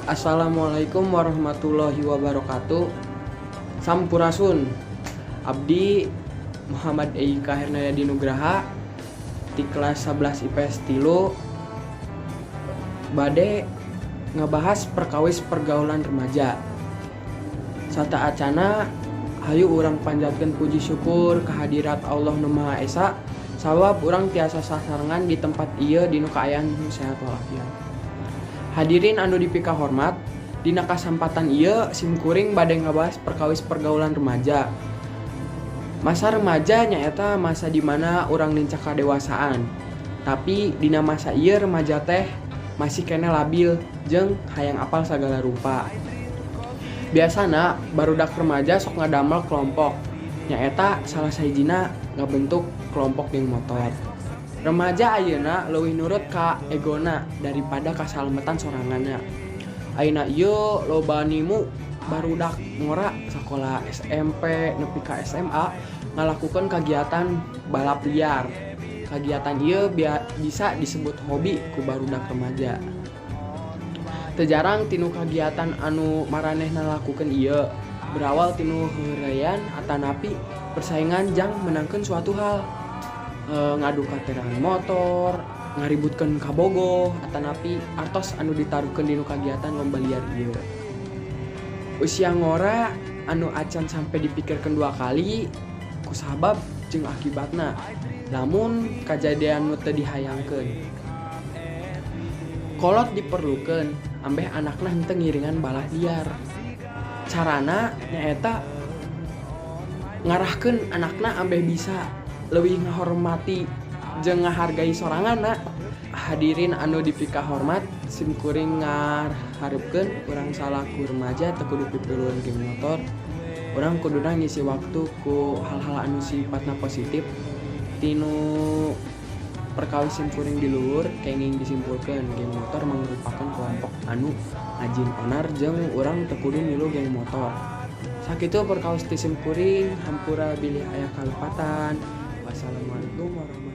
Assalamualaikum warahmatullahi wabarakatuh. Sampurasun. Abdi Muhammad Eika Hernayadi Nugraha di kelas 11 IPS tilu bade ngebahas perkawis pergaulan remaja. Sata acana hayu urang panjatkeun puji syukur kehadirat Allah Nu Maha Esa sabab urang tiasa sasarengan di tempat ieu dinu kaayaan sehat walafiat. Hadirin anu dipika hormat, dina kasempatan ieu simkuring bade ngabahas perkawis pergaulan remaja. Masa remaja nyaeta masa dimana urang lincah kadewasaan. Tapi dina masa ieu remaja teh masih kene labil jeung hayang apal sagala rupa. Biasana barudak remaja sok ngadamel kelompok. Nyaeta salah sahijina ngabentuk kelompok geng motor. Remaja ayeuna leuwih nurut ka egona daripada kasalametan soranganna. Ayeuna ieu loba nimu barudak ngora sakola SMP nepi ka SMA ngalakukeun kagiatan balap liar. Kagiatan ieu bisa disebut hobi ku barudak remaja. Teu jarang tinu kagiatan anu maranehna lakukeun ieu berawal tinu heureuyan atanapi persaingan jang menangkeun suatu hal. Ngadu katerangan motor, ngaributkeun kabogoh, atanapi artos anu ditaruhkeun dinu kagiatan lomba liar ieu. Usia ngora anu acan sampai dipikirkeun dua kali ku sabab jeung akibatna. Lamun kajadian nu teu dihayangkeun. Kolot diperlukeun ambeh anakna henteu ngiringan balap liar. Carana nyaeta ngarahkeun anakna ambeh bisa leuwih ngahormati jeung ngahargai soranganna. Hadirin anu dipika hormat, simkuring ngaharepkeun urang salaku remaja teu kudu pipilun geng motor. Urang kuduna ngisi waktu ku hal-hal anu sifatna positif. Tinu perkawis simkuring di luhur kenging disimpulkeun geng motor merupakan kelompok anu ngajin onar jeung urang teu kudu milu geng motor. Sakitu perkawis ti simkuring hampura bilih aya kalupatan. Wassalamualaikum warahmatullahi wabarakatuh.